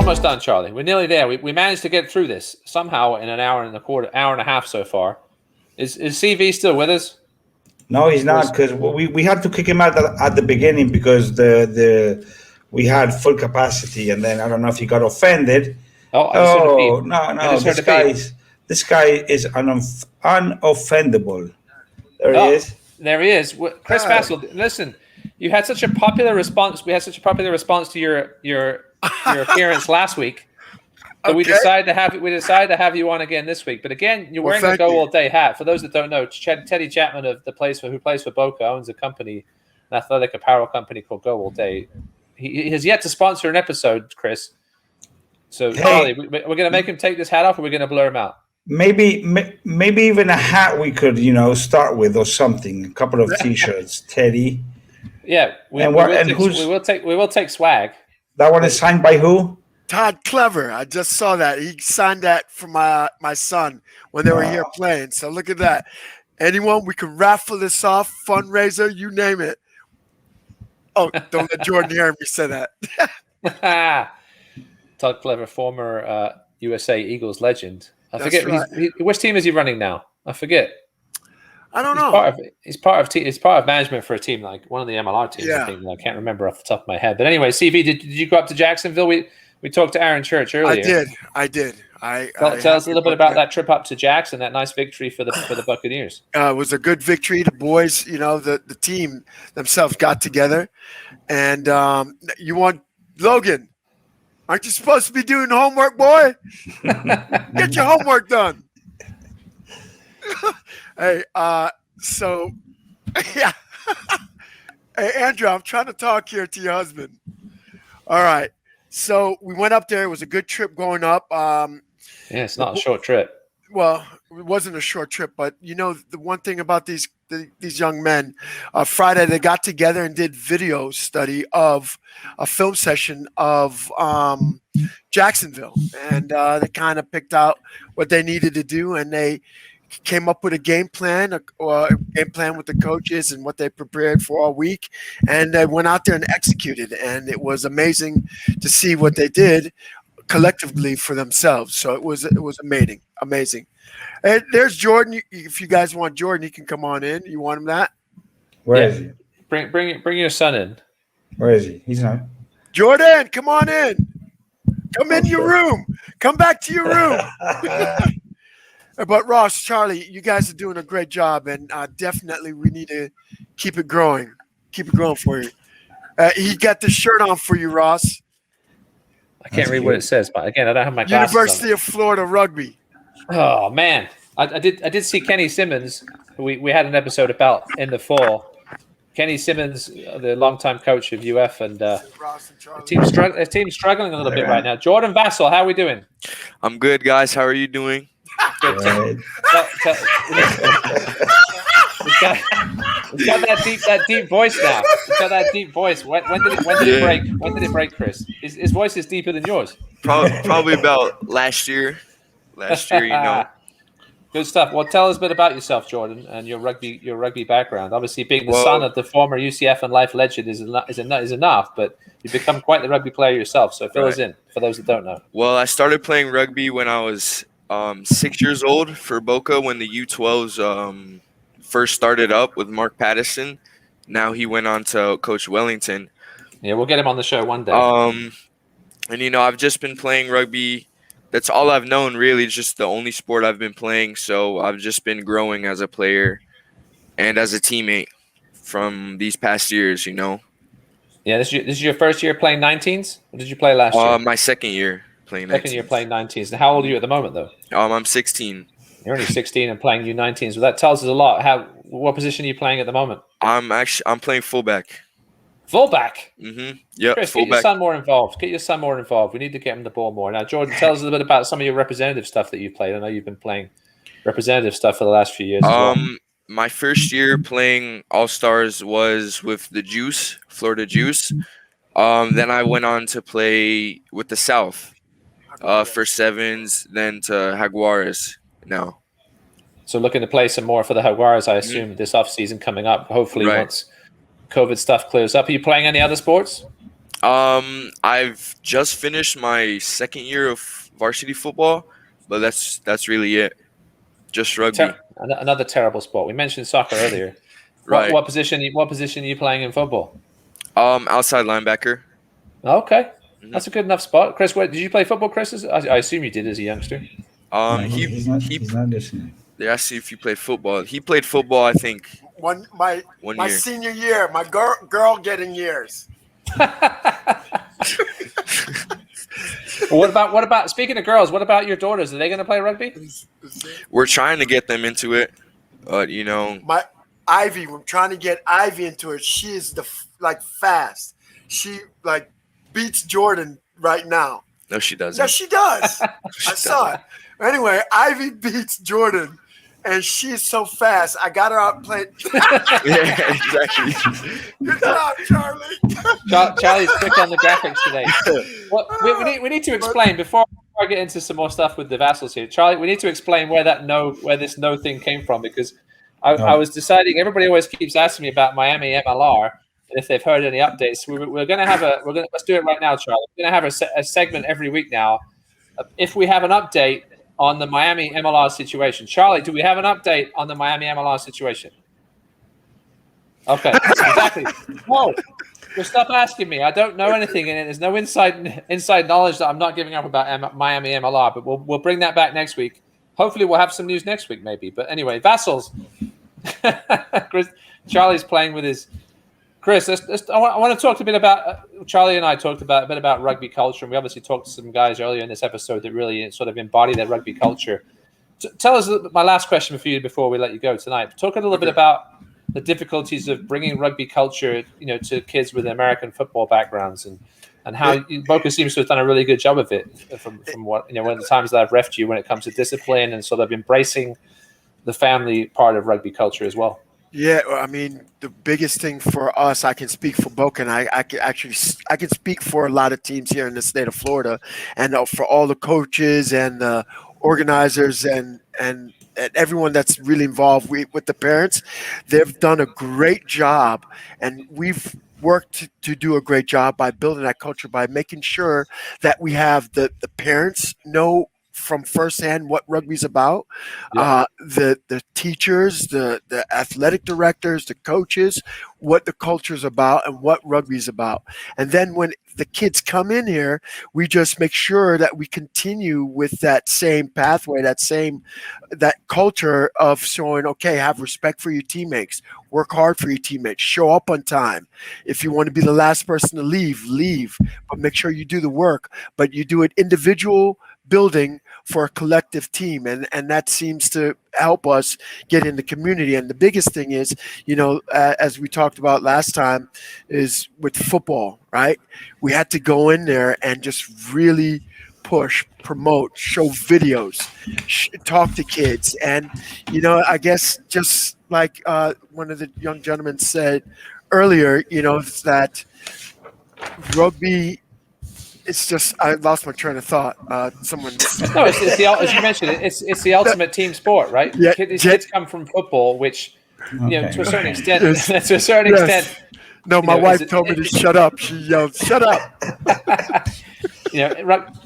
almost done, Charlie. We're nearly there. We managed to get through this somehow in an hour and a half so far. Is CV still with us? No, he's not, because we had to kick him out at the beginning because we had full capacity, and then I don't know if he got offended. No. This guy is unoffendable. There he is. There he is. Cris Vassel, listen, you had such a popular response. We had such a popular response to your appearance last week. But we decided to have you on again this week. But again, you're wearing a Go All Day hat. For those that don't know, Teddy Chapman who plays for Boca, owns a company, an athletic apparel company called Go All Day. He has yet to sponsor an episode, Chris. So Charlie, we're going to make him take this hat off, or we're going to blur him out. Maybe even a hat we could start with, or something. A couple of T-shirts, Teddy. Yeah, we will take swag. That one is signed by who? Todd Clever. I just saw that. He signed that for my son when they were here playing. So look at that. Anyone, we can raffle this off, fundraiser, you name it. Oh, don't let Jordan hear me say that. Todd Clever, former USA Eagles legend. I forget. Right. Which team is he running now? I forget. I don't know. He's part of management for a team, like one of the MLR teams. Yeah. I can't remember off the top of my head. But anyway, CV, did you go up to Jacksonville? We talked to Aaron Church earlier. I did. Tell us a little bit about that trip up to Jackson, that nice victory for the Buccaneers. It was a good victory. The boys, the team themselves got together, and you want Logan. Aren't you supposed to be doing homework, boy? Get your homework done. Hey, so, yeah. Hey, Andrew, I'm trying to talk here to your husband. All right. So we went up there. It was a good trip going up. It's not a short trip. Well, it wasn't a short trip, but the one thing about these young men, Friday they got together and did video study of a film session of Jacksonville, and they kind of picked out what they needed to do, and they came up with a game plan with the coaches and what they prepared for all week, and they went out there and executed, and it was amazing to see what they did collectively for themselves. So it was amazing. And there's Jordan. If you guys want Jordan, he can come on in. You want him that? Where is he? Bring your son in. Where is he? He's not. Jordan, come on in. Come in your room. Come back to your room. But Ross, Charlie, you guys are doing a great job, and definitely we need to keep it growing. Keep it growing for you. He got this shirt on for you, Ross. I can't read what it says, but again, I don't have my glasses University of Florida Rugby. Oh man, I did see Kenny Simmons. We had an episode about in the fall. Kenny Simmons, the longtime coach of UF, and the team's struggling a little bit right now. Jordan Vassel, how are we doing? I'm good, guys. How are you doing? Good. He's got that deep voice now. He's got that deep voice. When did it break? When did it break, Chris? His voice is deeper than yours. Probably about last year. Good stuff. Well, tell us a bit about yourself, Jordan, and your rugby background. Obviously, being the son of the former UCF and Life legend is enough, but you've become quite the rugby player yourself. So fill us in for those that don't know. Well, I started playing rugby when I was 6 years old for Boca when the U12s first started up with Mark Pattison. Now he went on to coach Wellington. Yeah, we'll get him on the show one day. And I've just been playing rugby. That's all I've known, really. It's just the only sport I've been playing. So I've just been growing as a player and as a teammate from these past years, Yeah, this is your first year playing 19s? Or did you play last year? My second year playing 19s. Second year playing 19s. And how old are you at the moment, though? I'm 16. You're only 16 and playing U19s. Well, that tells us a lot. What position are you playing at the moment? I'm playing fullback. Fullback? Mm-hmm. Yeah, Chris, fullback. Get your son more involved. We need to get him the ball more. Now, Jordan, tell us a little bit about some of your representative stuff that you've played. I know you've been playing representative stuff for the last few years as well. My first year playing All-Stars was with the Juice, Florida Juice. Then I went on to play with the South for Sevens, then to Jaguares now. So looking to play some more for the Jaguares, I assume, this offseason coming up, hopefully once COVID stuff clears up. Are you playing any other sports? I've just finished my second year of varsity football, but that's really it. Just rugby. Another terrible sport. We mentioned soccer earlier. Right. What position are you playing in football? Outside linebacker. Okay. That's a good enough spot. Chris, did you play football, Chris? I assume you did as a youngster. He's not listening. They asked you if you played football. He played football, I think. My year. senior year, my girl getting years. What about speaking of girls? What about your daughters? Are they going to play rugby? We're trying to get them into it, but my Ivy. We're trying to get Ivy into it. She is fast. She beats Jordan right now. No, she doesn't. Yes, she does. I saw it. Anyway, Ivy beats Jordan, and she's so fast. I got her out playing. Yeah, exactly. Good job, Charlie. Charlie's quick on the graphics today. We need to explain before I get into some more stuff with the Vassels here. Charlie, we need to explain where this no thing came from, because I was deciding. Everybody always keeps asking me about Miami MLR and if they've heard any updates. We're going to have let's do it right now, Charlie. We're going to have a segment every week now. If we have an update on the Miami MLR situation. Charlie, do we have an update on the Miami MLR situation? Okay, exactly. No, just stop asking me. I don't know anything, and there's no inside knowledge that I'm not giving up about Miami MLR. But we'll bring that back next week. Hopefully, we'll have some news next week, maybe. But anyway, Vassels. Charlie's playing with his. Chris, I want to talk a bit about Charlie and I talked a bit about rugby culture, and we obviously talked to some guys earlier in this episode that really sort of embody that rugby culture. Tell us my last question for you before we let you go tonight. Talk a little bit about the difficulties of bringing rugby culture, to kids with American football backgrounds, and how Boca seems to have done a really good job of it from what one of the times that I've refed you when it comes to discipline and sort of embracing the family part of rugby culture as well. Yeah, I mean, the biggest thing for us, I can speak for Boca, and I can speak for a lot of teams here in the state of Florida, and for all the coaches and the organizers and everyone that's really involved with the parents. They've done a great job, and we've worked to do a great job by building that culture, by making sure that we have the parents know from firsthand what rugby's about, the teachers, the athletic directors, the coaches, what the culture's about and what rugby's about. And then when the kids come in here, we just make sure that we continue with that same pathway, that culture of showing, okay, have respect for your teammates, work hard for your teammates, show up on time. If you want to be the last person to leave, but make sure you do the work, but you do it individual building for a collective team, and that seems to help us get in the community. And the biggest thing is, as we talked about last time, is with football, right? We had to go in there and just really push, promote, show videos, talk to kids. And, I guess just like one of the young gentlemen said earlier, that rugby, it's just, I lost my train of thought. Someone. No, it's as you mentioned, it's the ultimate team sport, right? Yeah, These kids come from football, which, to a certain extent. No, my wife told me to shut up. She yelled, "Shut up!"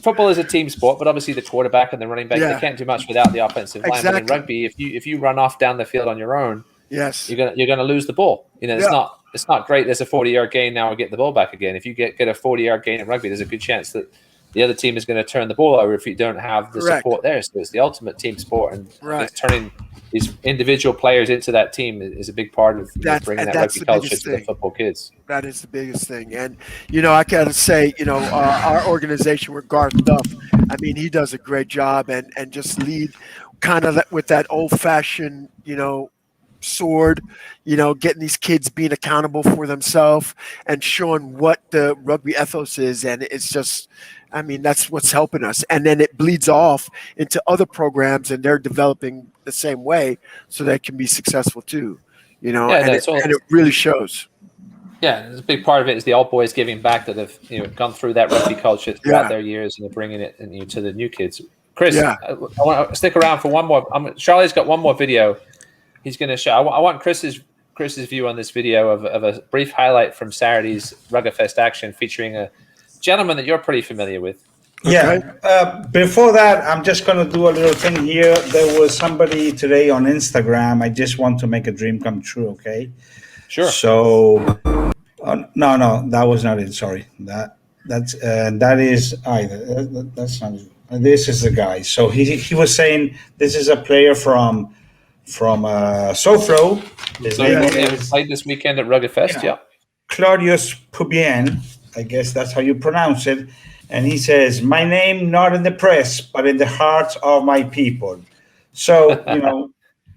Football is a team sport, but obviously the quarterback and the running back, they can't do much without the offensive line. But in rugby, if you run off down the field on your own, yes, you're gonna lose the ball. It's not great. There's a 40-yard gain now. We get the ball back again. If you get a 40-yard gain in rugby, there's a good chance that the other team is going to turn the ball over if you don't have the support there. So it's the ultimate team sport, and turning these individual players into that team is a big part of bringing that rugby culture to the football kids. That is the biggest thing. And, I got to say, our organization with Garth Duff, I mean, he does a great job and just lead kind of with that old-fashioned, sword, getting these kids being accountable for themselves and showing what the rugby ethos is. And it's just, I mean, that's what's helping us. And then it bleeds off into other programs, and they're developing the same way so they can be successful too, and it really shows. Yeah, a big part of it is the old boys giving back that have gone through that rugby culture throughout their years, and they're bringing it to the new kids. Chris, I want to stick around for one more. Charlie's got one more video. He's going to show. I want Chris's Chris's view on this video of a brief highlight from Saturday's Ruggerfest action featuring a gentleman that you're pretty familiar with. Yeah. Before that, I'm just going to do a little thing here. There was somebody today on Instagram. I just want to make a dream come true, okay? Sure. So, no, that was not it. Sorry. That is either. That's not it. This is the guy. So he was saying this is a player from Sofro. His name is played this weekend at Ruggerfest. Yeah. Claudius Pubien. I guess that's how you pronounce it. And he says, "My name not in the press, but in the hearts of my people." So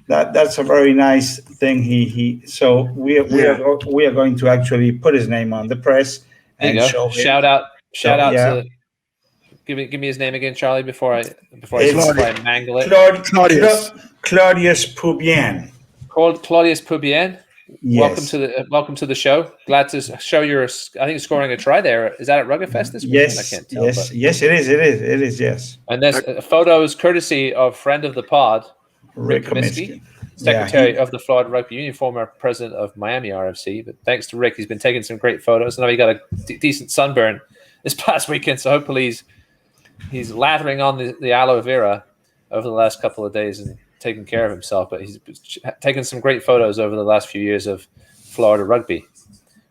that's a very nice thing. So we are going to actually put his name on the press and show him. Shout out to. Give me his name again, Charlie, before I mangle it. Claudius Pubien. Called Claudius Pubien. Yes. Welcome to the show. Glad to show I think you're scoring a try there. Is that at Ruggerfest this weekend? Yes. I can't tell. Yes, it is. Yes. And there's photos courtesy of friend of the pod, Rick Comiskey, Secretary of the Florida Rugby Union, former president of Miami RFC. But thanks to Rick, he's been taking some great photos. I know he got a decent sunburn this past weekend, so hopefully he's lathering on the aloe vera over the last couple of days and taking care of himself. But he's taken some great photos over the last few years of Florida rugby.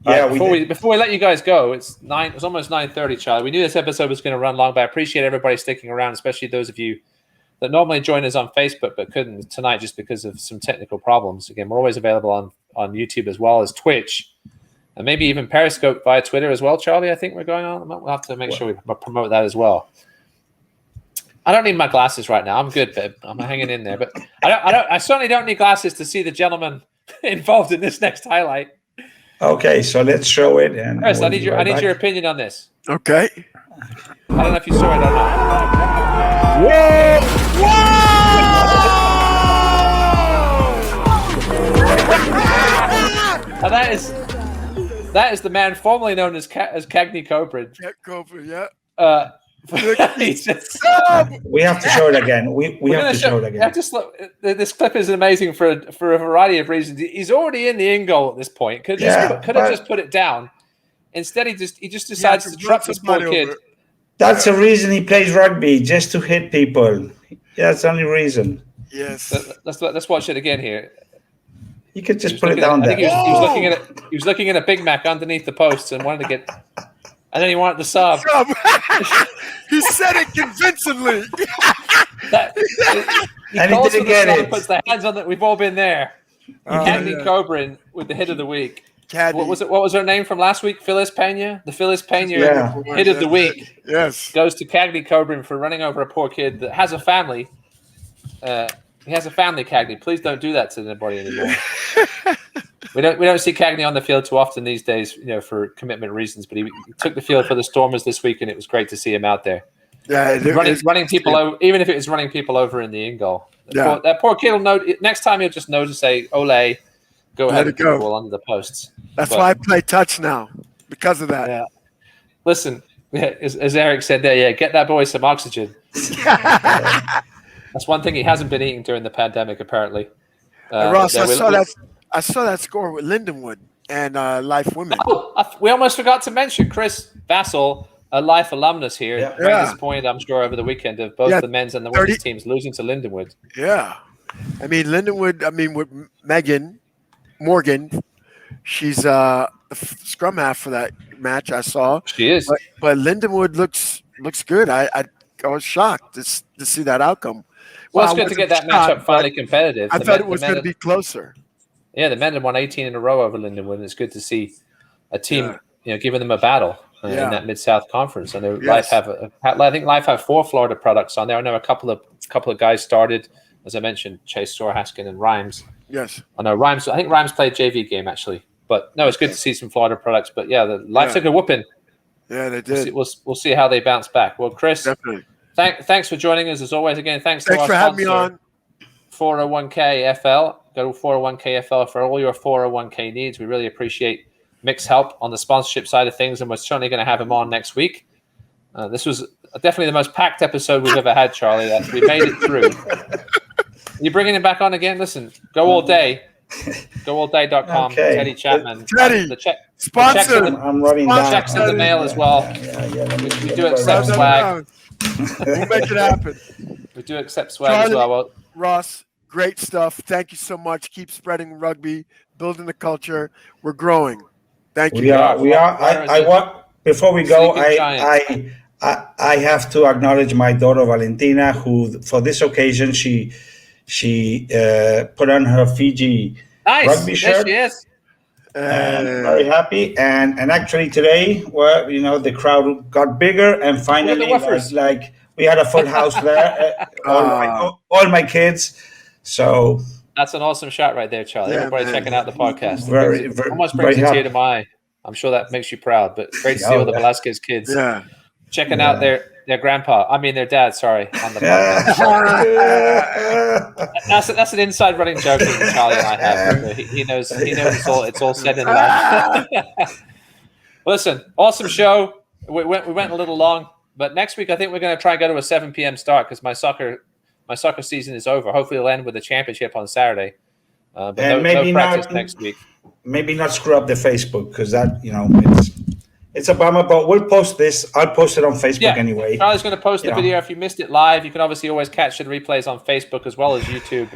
Yeah. Before we let you guys go, it's almost 9:30, Charlie. We knew this episode was going to run long, but I appreciate everybody sticking around, especially those of you that normally join us on Facebook but couldn't tonight just because of some technical problems. Again, we're always available on YouTube as well as Twitch. And maybe even Periscope via Twitter as well, Charlie. I think we're going on. We'll have to make sure we promote that as well. I don't need my glasses right now. I'm good, babe. I'm hanging in there. But I certainly don't need glasses to see the gentleman involved in this next highlight. Okay, so let's show it. And Chris, I need your opinion on this. Okay. I don't know if you saw it or not. Whoa! And that is the man formerly known as Cagney Cobrin. Yeah. We have to show it again. We have to show it again. This clip is amazing for a variety of reasons. He's already in the in goal at this point. Could have just put it down. Instead, he just decides to trap this poor kid. That's the reason he plays rugby, just to hit people. Yeah, that's the only reason. Yes. Let's watch it again here. You could just put it down there. He was looking at a Big Mac underneath the posts and wanted to get. And then he wanted to sub. He said it convincingly. He didn't get it. Puts the hands on it. We've all been there. Cagney Cobrin with the hit of the week. What was it? What was her name from last week? Phyllis Pena. The Phyllis Pena hit of the week. Yes. Goes to Cagney Cobrin for running over a poor kid that has a family. He has a family, Cagney. Please don't do that to anybody anymore. We don't see Cagney on the field too often these days, for commitment reasons. But he took the field for the Stormers this week, and it was great to see him out there. Yeah, running people over, even if it was running people over in the in goal. Yeah. That poor kid will know. Next time he'll just know to say, "Ole, go ahead and go under the posts." That's why I play touch now, because of that. Yeah. Listen, as Eric said there, get that boy some oxygen. That's one thing he hasn't been eating during the pandemic, apparently. Ross, I saw that score with Lindenwood and Life Women. We almost forgot to mention Cris Vassel, a Life alumnus here. Yeah. Very disappointed, I'm sure, over the weekend of both the men's and the women's teams losing to Lindenwood. Yeah. Lindenwood, with Megan Morgan, she's the scrum half for that match I saw. She is. But Lindenwood looks good. I was shocked to see that outcome. Well, it's good to get that matchup finally competitive. I thought it was going to be closer. Yeah, the men had won 18 in a row over Lindenwood, and it's good to see a team, giving them a battle in that Mid-South Conference. I know I think Life have 4 Florida products on there. I know a couple of guys started, as I mentioned, Chase Sorhaskin and Rhymes. Yes. I know Rhymes. I think Rhymes played JV game actually, but no, it's good to see some Florida products. But the Life took a whooping. Yeah, they did. We'll see how they bounce back. Well, Chris, definitely. Thanks for joining us as always. Again, thanks to our for having me on. 401k FL. Go to 401k FL for all your 401k needs. We really appreciate Mick's help on the sponsorship side of things, and we're certainly going to have him on next week. This was definitely the most packed episode we've ever had, Charlie. We made it through. You bringing him back on again? Listen, go all day. GoAllDay.com. Okay. Teddy Chapman. Teddy, The checks sponsor. I'm running down. checks in the mail as well. We do accept swag. We'll make it happen. We do accept swag as well. Ross, great stuff. Thank you so much. Keep spreading rugby, building the culture. We're growing. Thank you. We are. I want. Before we go, I have to acknowledge my daughter Valentina, who for this occasion she put on her Fiji rugby shirt. Yes, she is. And very happy. And actually today, the crowd got bigger, and finally, like we had a full house there. All my kids. So that's an awesome shot right there, Charlie. Everybody checking out the podcast. Very, almost brings a tear to my eye. I'm sure that makes you proud. But great to see all the Velázquez kids checking out their their dad. Sorry, on the podcast. that's an inside running joke that Charlie and I have. He knows it's all said in love. Listen, awesome show. We went a little long, but next week I think we're going to try and go to a 7 p.m. start because my soccer season is over. Hopefully, it'll end with a championship on Saturday. But no practice next week. Maybe not screw up the Facebook because that it's a bummer. But we'll post this. I'll post it on Facebook anyway. Charlie's going to post the video. If you missed it live, you can obviously always catch the replays on Facebook as well as YouTube.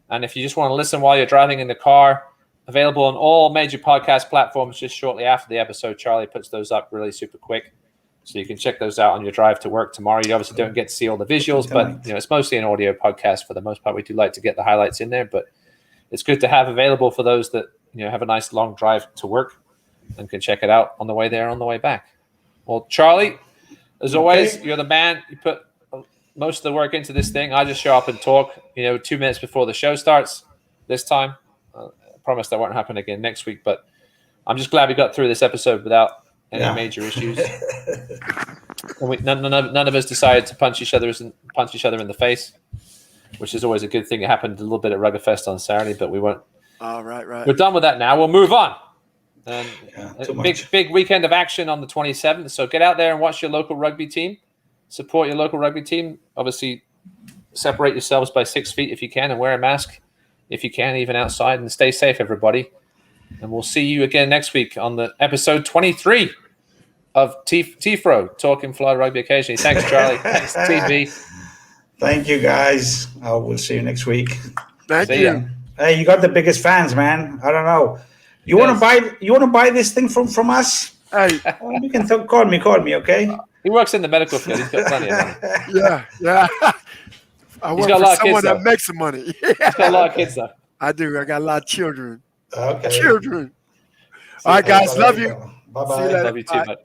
And if you just want to listen while you're driving in the car, available on all major podcast platforms just shortly after the episode. Charlie puts those up really super quick. So you can check those out on your drive to work tomorrow. You obviously don't get to see all the visuals, but it's mostly an audio podcast for the most part. We do like to get the highlights in there, but it's good to have available for those that have a nice long drive to work and can check it out on the way there, on the way back. Well, Charlie, as always, you're the man. You put most of the work into this thing. I just show up and talk, 2 minutes before the show starts this time. I promise that won't happen again next week, but I'm just glad we got through this episode without any major issues. And none of us decided to punch each other in the face, which is always a good thing. It happened a little bit at Rugby Fest on Saturday, but we won't. Oh, right. We're done with that now. We'll move on. And big weekend of action on the 27th. So get out there and watch your local rugby team. Support your local rugby team. Obviously, separate yourselves by 6 feet if you can, and wear a mask if you can, even outside. And stay safe, everybody. And we'll see you again next week on the episode 23 of TFRO, Talking Fly Rugby Occasionally. Thanks, Charlie. Thanks, TV. Thank you, guys. We'll see you next week. Thank you. Hey, you got the biggest fans, man. I don't know. You want to buy this thing from us? Hey, you can call me, okay? He works in the medical field. He's got plenty of money. Yeah. I work for someone that makes some money. He's got a lot of kids, though. I do. I got a lot of children. Okay. Children. All right, guys. Love you. Bye-bye. Love you too, bud.